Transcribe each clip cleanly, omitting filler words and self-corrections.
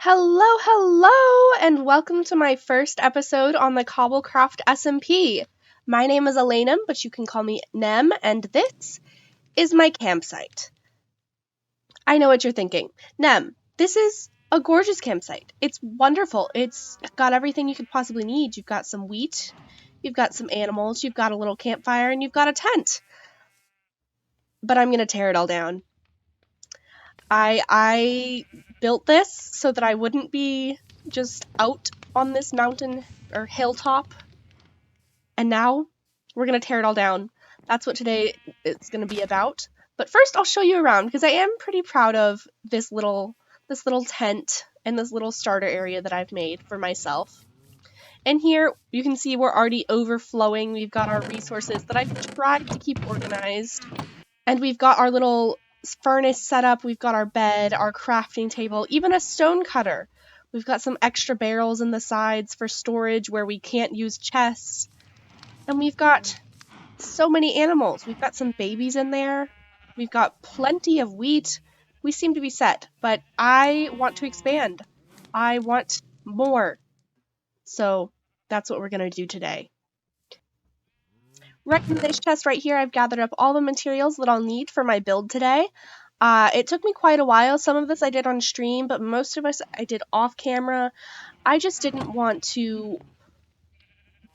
Hello, hello, and welcome to my first episode on the CobbleCraft SMP. My name is Alaynem, but you can call me Nem, and this is my campsite. I know what you're thinking. Nem, this is a gorgeous campsite. It's wonderful. It's got everything you could possibly need. You've got some wheat, you've got some animals, you've got a little campfire, and you've got a tent. But I'm going to tear it all down. I built this so that I wouldn't be just out on this mountain or hilltop, and now we're gonna tear it all down. That's what today is gonna be about. But first I'll show you around because I am pretty proud of this little tent and this little starter area that I've made for myself. And here you can see we're already overflowing. We've got our resources that I've tried to keep organized, and we've got our little furnace set up, we've got our bed, our crafting table, even a stone cutter. We've got some extra barrels in the sides for storage where we can't use chests. And we've got so many animals. We've got some babies in there. We've got plenty of wheat. We seem to be set, but I want to expand. I want more. So that's what we're going to do today. Right in this chest right here, I've gathered up all the materials that I'll need for my build today. It took me quite a while. Some of this I did on stream, but most of this I did off camera. I just didn't want to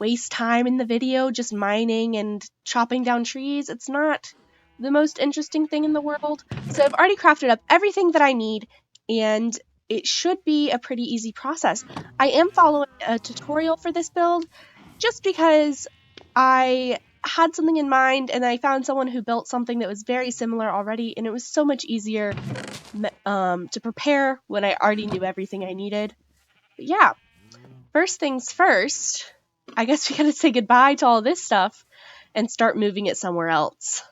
waste time in the video just mining and chopping down trees. It's not the most interesting thing in the world. So I've already crafted up everything that I need, and it should be a pretty easy process. I am following a tutorial for this build just because I had something in mind and I found someone who built something that was very similar already, and it was so much easier to prepare when I already knew everything I needed. But yeah, first things first, I guess we gotta say goodbye to all this stuff and start moving it somewhere else.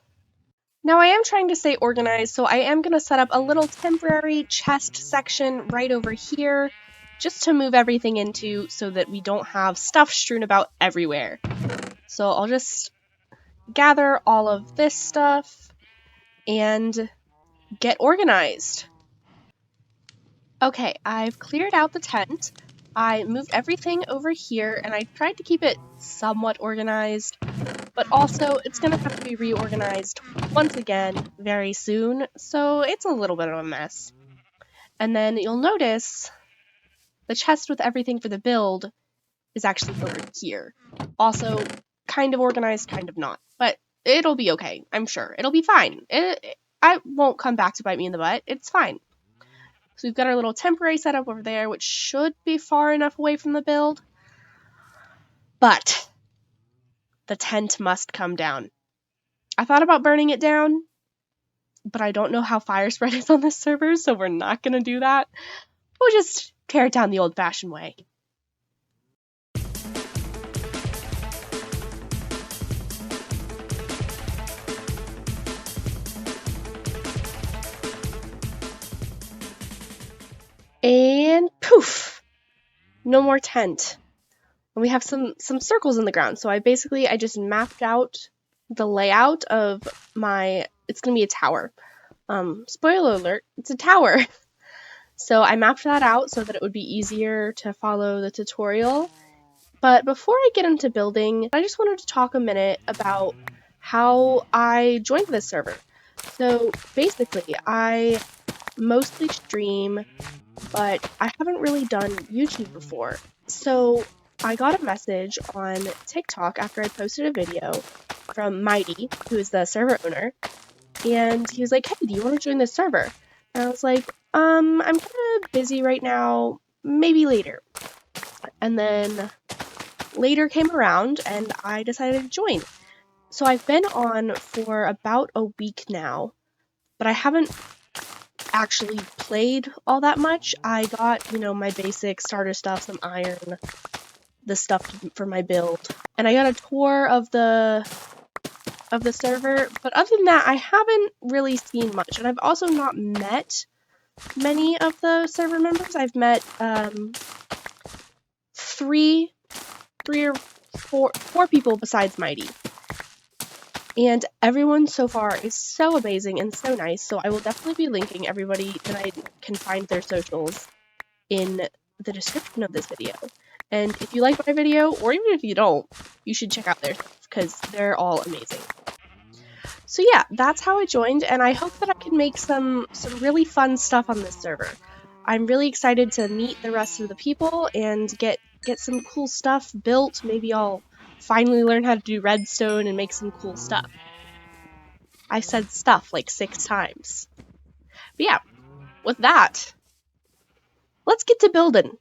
Now I am trying to stay organized, so I am gonna set up a little temporary chest section right over here just to move everything into so that we don't have stuff strewn about everywhere. So I'll just gather all of this stuff and get organized. Okay, I've cleared out the tent. I moved everything over here and I tried to keep it somewhat organized, but also it's going to have to be reorganized once again very soon, so it's a little bit of a mess. And then you'll notice the chest with everything for the build is actually over here. Also, kind of organized, kind of not, but it'll be okay. I'm sure it'll be fine. I won't come back to bite me in the butt. It's fine. So we've got our little temporary setup over there, which should be far enough away from the build, but the tent must come down. I thought about burning it down, but I don't know how fire spread is on this server, so we're not gonna do that. We'll just tear it down the old-fashioned way. And poof! No more tent. And we have some circles in the ground. So I just mapped out the layout of it's gonna be a tower. Spoiler alert, it's a tower. So I mapped that out so that it would be easier to follow the tutorial. But before I get into building, I just wanted to talk a minute about how I joined this server. So basically, I mostly stream, but I haven't really done YouTube before. So I got a message on TikTok after I posted a video from Mighty, who is the server owner, and he was like, hey, do you want to join this server? And I was like, I'm kind of busy right now, maybe later. And then later came around and I decided to join. So I've been on for about a week now, but I haven't actually played all that much. I got, my basic starter stuff, some iron, the stuff for my build, and I got a tour of the server, but other than that, I haven't really seen much, and I've also not met many of the server members. I've met three or four people besides Mighty. And everyone so far is so amazing and so nice, so I will definitely be linking everybody that I can find their socials in the description of this video. And if you like my video, or even if you don't, you should check out their stuff because they're all amazing. So yeah, that's how I joined, and I hope that I can make some really fun stuff on this server. I'm really excited to meet the rest of the people and get some cool stuff built. Maybe I'll finally learn how to do redstone and make some cool stuff. I said stuff like 6 times. But yeah, with that, let's get to building.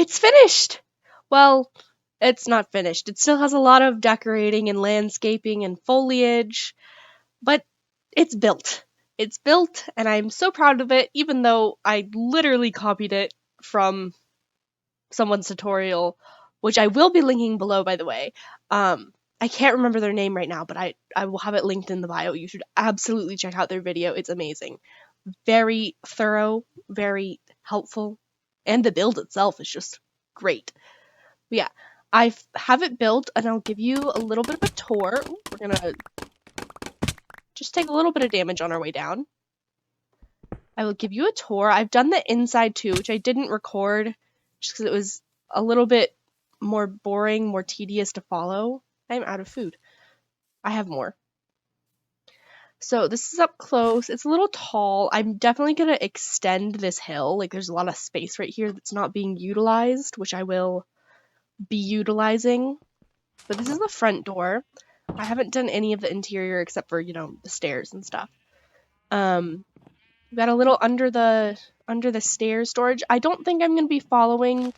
It's finished! Well, it's not finished. It still has a lot of decorating and landscaping and foliage, but it's built. It's built, and I'm so proud of it, even though I literally copied it from someone's tutorial, which I will be linking below, by the way. I can't remember their name right now, but I will have it linked in the bio. You should absolutely check out their video. It's amazing. Very thorough, very helpful, and the build itself is just great. But yeah, I have it built, and I'll give you a little bit of a tour. Ooh, we're gonna just take a little bit of damage on our way down. I will give you a tour. I've done the inside too, which I didn't record just because it was a little bit more boring, more tedious to follow. I'm out of food. I have more. So this is up close. It's a little tall. I'm definitely going to extend this hill. Like, there's a lot of space right here that's not being utilized, which I will be utilizing. But this is the front door. I haven't done any of the interior except for, you know, the stairs and stuff. We've got a little under the stairs storage. I don't think I'm going to be following.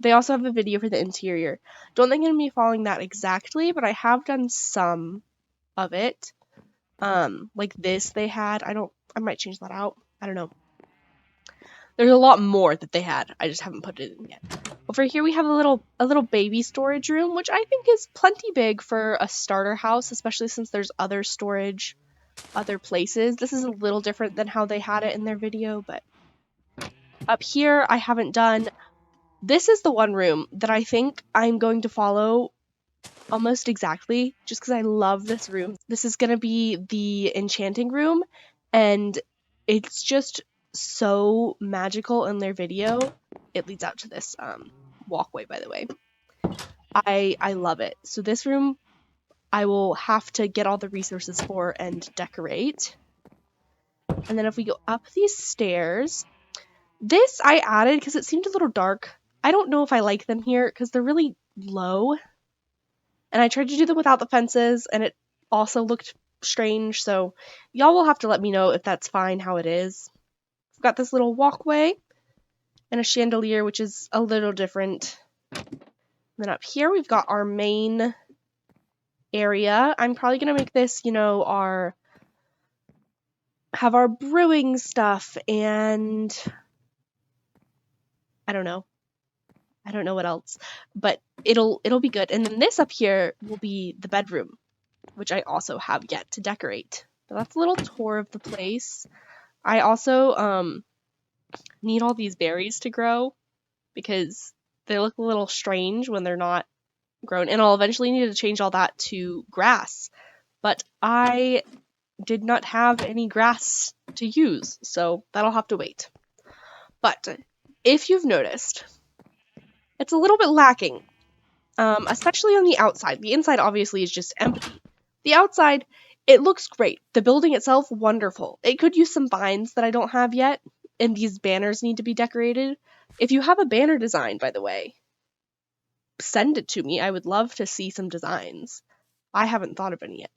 They also have a video for the interior. Don't think I'm going to be following that exactly, but I have done some of it. Like this they had. I might change that out. I don't know. There's a lot more that they had. I just haven't put it in yet. Over here we have a little baby storage room, which I think is plenty big for a starter house, especially since there's other storage other places. This is a little different than how they had it in their video, but up here I haven't done. This is the one room that I think I'm going to follow almost exactly, just because I love this room. This is going to be the enchanting room, and it's just so magical in their video. It leads out to this walkway, by the way. I love it. So this room I will have to get all the resources for and decorate. And then if we go up these stairs, this I added because it seemed a little dark. I don't know if I like them here because they're really low. And I tried to do them without the fences, and it also looked strange, so y'all will have to let me know if that's fine how it is. We've got this little walkway and a chandelier, which is a little different. And then up here we've got our main area. I'm probably going to make this, you know, have our brewing stuff, and I don't know what else, but it'll be good. And then this up here will be the bedroom, which I also have yet to decorate. But that's a little tour of the place. I also need all these berries to grow because they look a little strange when they're not grown, and I'll eventually need to change all that to grass. But I did not have any grass to use, so that'll have to wait. But if you've noticed, it's a little bit lacking, especially on the outside. The inside obviously is just empty. The outside, it looks great. The building itself, wonderful. It could use some vines that I don't have yet, and these banners need to be decorated. If you have a banner design, by the way, send it to me. I would love to see some designs. I haven't thought of any yet.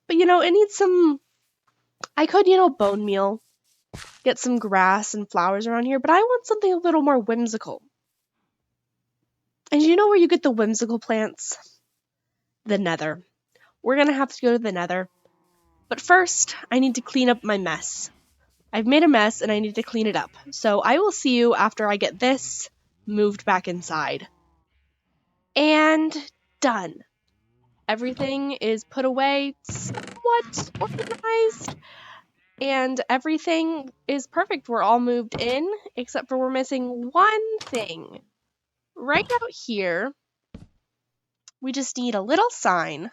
But, you know, it needs some... I could, you know, bone meal, get some grass and flowers around here, but I want something a little more whimsical. And you know where you get the whimsical plants? The Nether. We're gonna have to go to the Nether. But first, I need to clean up my mess. I've made a mess and I need to clean it up. So I will see you after I get this moved back inside. And done. Everything is put away, somewhat organized, and everything is perfect. We're all moved in, except for we're missing one thing. Right out here, we just need a little sign.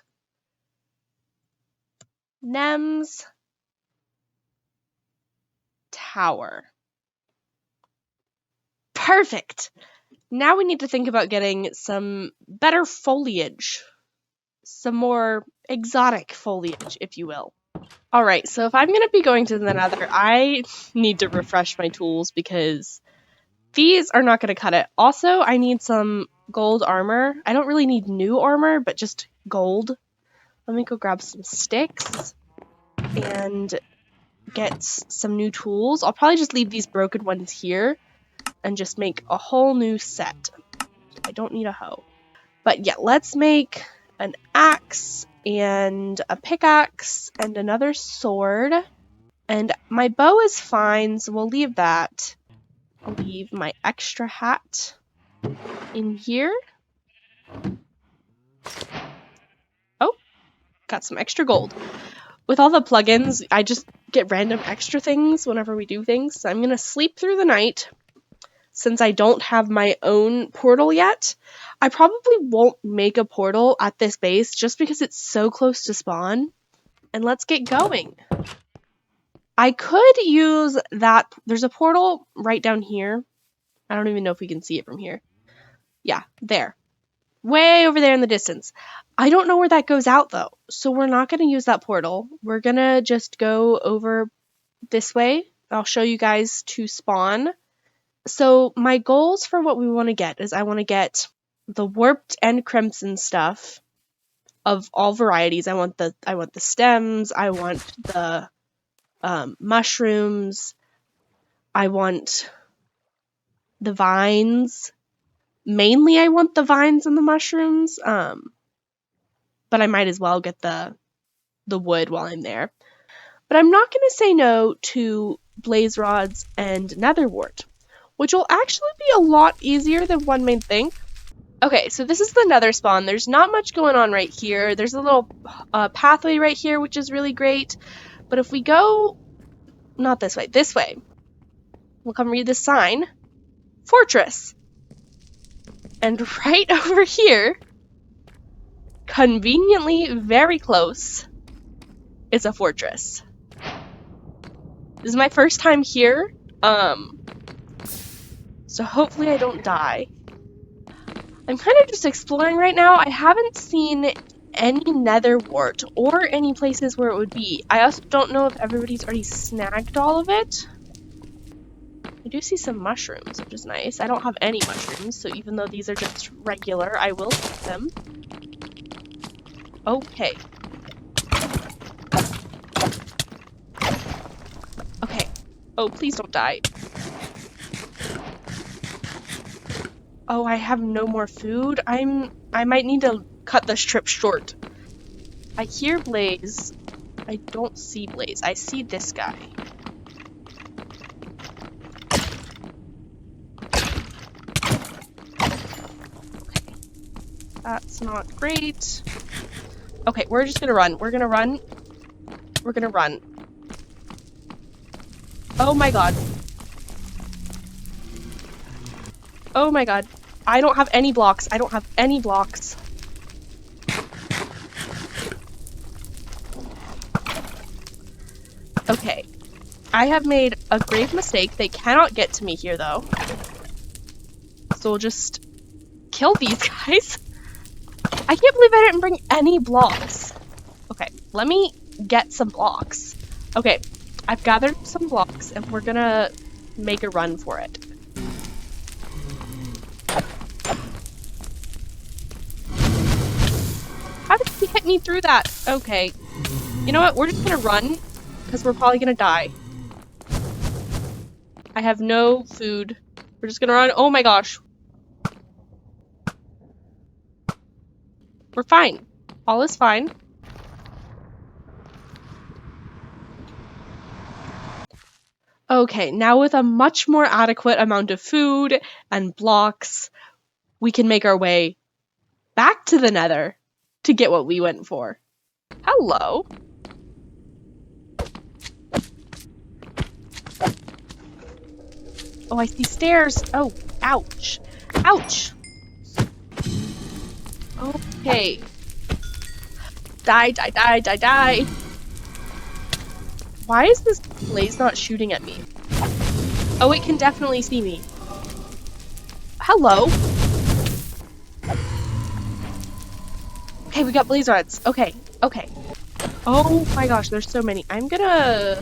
Nem's Tower. Perfect! Now we need to think about getting some better foliage. Some more exotic foliage, if you will. Alright, so if I'm going to be going to the Nether, I need to refresh my tools because these are not going to cut it. Also, I need some gold armor. I don't really need new armor, but just gold. Let me go grab some sticks and get some new tools. I'll probably just leave these broken ones here and just make a whole new set. I don't need a hoe. But yeah, let's make an axe and a pickaxe and another sword. And my bow is fine, so we'll leave that. I'll leave my extra hat in here. Oh, got some extra gold. With all the plugins, I just get random extra things whenever we do things. So I'm going to sleep through the night. Since I don't have my own portal yet, I probably won't make a portal at this base just because it's so close to spawn. And let's get going. I could use that. There's a portal right down here. I don't even know if we can see it from here. Yeah, there. Way over there in the distance. I don't know where that goes out though. So we're not going to use that portal. We're going to just go over this way. I'll show you guys to spawn. So my goals for what we want to get is I want to get the warped and crimson stuff of all varieties. I want the stems. I want the mushrooms. I want the vines. Mainly I want the vines and the mushrooms. But I might as well get the wood while I'm there. But I'm not going to say no to blaze rods and netherwort, which will actually be a lot easier than one may think. Okay, so this is the nether spawn. There's not much going on right here. There's a little pathway right here, which is really great. But if we go, not this way, we'll come read this sign. Fortress. And right over here, conveniently very close, is a fortress. This is my first time here, so hopefully I don't die. I'm kind of just exploring right now. I haven't seen any netherwort or any places where it would be. I also don't know if everybody's already snagged all of it. I do see some mushrooms, which is nice. I don't have any mushrooms, so even though these are just regular, I will keep them. Okay. Okay. Oh, please don't die. Oh, I have no more food. I might need to cut this trip short. I hear Blaze. I don't see Blaze. I see this guy. Okay. That's not great. Okay, we're just gonna run. We're gonna run. We're gonna run. Oh my god. Oh my god. I don't have any blocks. I don't have any blocks. Okay. I have made a grave mistake. They cannot get to me here, though. So we'll just kill these guys. I can't believe I didn't bring any blocks. Okay, let me get some blocks. Okay, I've gathered some blocks, and we're gonna make a run for it. How did he hit me through that? Okay. You know what? We're just gonna run, because we're probably gonna die. I have no food. We're just gonna run. Oh my gosh. We're fine. All is fine. Okay, now with a much more adequate amount of food and blocks, we can make our way back to the Nether to get what we went for. Hello. Oh, I see stairs. Oh, ouch. Ouch. Okay. Die, die, die, die, die. Why is this blaze not shooting at me? Oh, it can definitely see me. Hello. Okay, we got blaze rods. Okay, okay. Oh my gosh, there's so many. I'm gonna...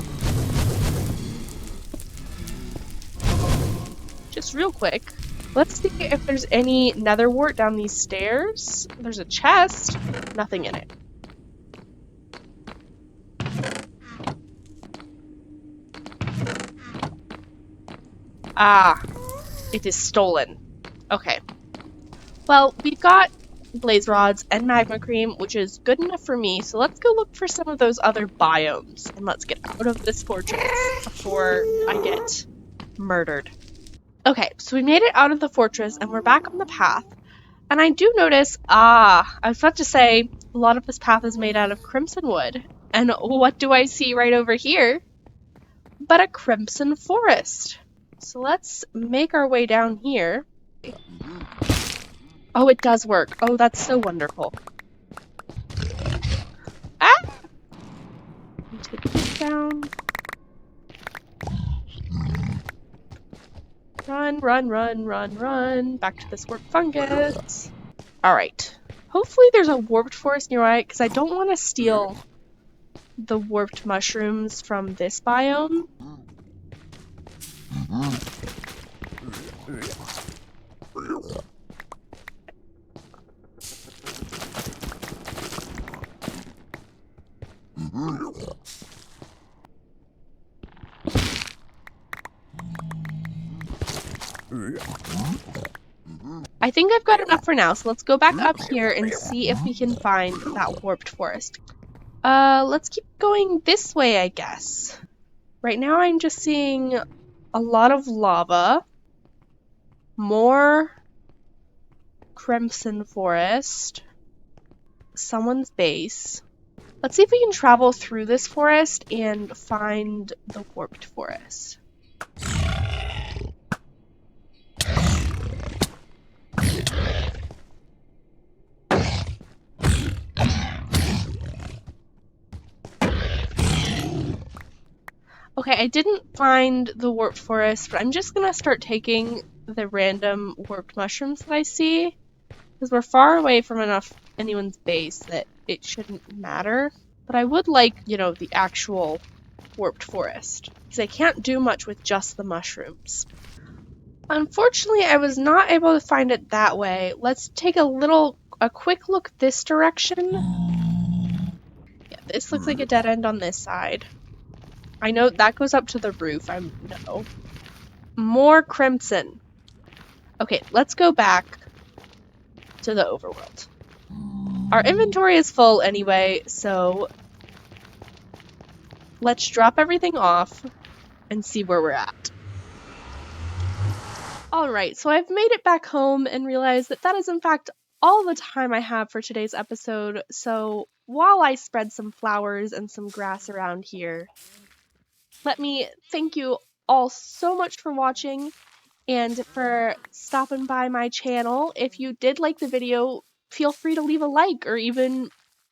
Just real quick. Let's see if there's any netherwort down these stairs. There's a chest. Nothing in it. Ah, it is stolen. Okay. Well, we've got blaze rods and magma cream, which is good enough for me, so let's go look for some of those other biomes, and let's get out of this fortress before I get murdered. Okay, so we made it out of the fortress, and we're back on the path, and I do notice, I was about to say, a lot of this path is made out of crimson wood, and what do I see right over here but a crimson forest? So let's make our way down here. Oh, it does work. Oh, that's so wonderful. Ah! Take this down. Run, run, run, run, run. Back to this warped fungus. Alright. Hopefully there's a warped forest nearby, because I don't want to steal the warped mushrooms from this biome. I think I've got enough for now, so let's go back up here and see if we can find that warped forest. Let's keep going this way, I guess. Right now I'm just seeing a lot of lava, more crimson forest, someone's base. Let's see if we can travel through this forest and find the warped forest. Okay, I didn't find the warped forest, but I'm just gonna start taking the random warped mushrooms that I see, because we're far away from anyone's base that it shouldn't matter. But I would like, you know, the actual warped forest, because I can't do much with just the mushrooms. Unfortunately, I was not able to find it that way. Let's take a quick look this direction. Yeah, this looks like a dead end on this side. I know that goes up to the roof. No. More crimson. Okay, let's go back to the overworld. Our inventory is full anyway, so let's drop everything off and see where we're at. Alright, so I've made it back home and realized that is in fact all the time I have for today's episode, so while I spread some flowers and some grass around here, let me thank you all so much for watching and for stopping by my channel. If you did like the video, feel free to leave a like or even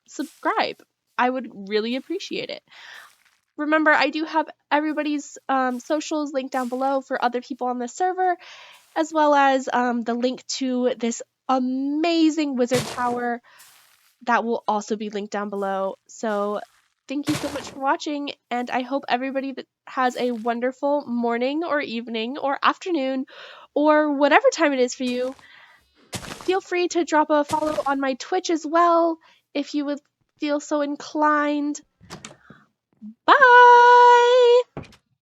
subscribe. I would really appreciate it. Remember, I do have everybody's socials linked down below for other people on the server, as well as the link to this amazing wizard tower that will also be linked down below. So thank you so much for watching, and I hope everybody that has a wonderful morning or evening or afternoon or whatever time it is for you. Feel free to drop a follow on my Twitch as well if you would feel so inclined. Bye!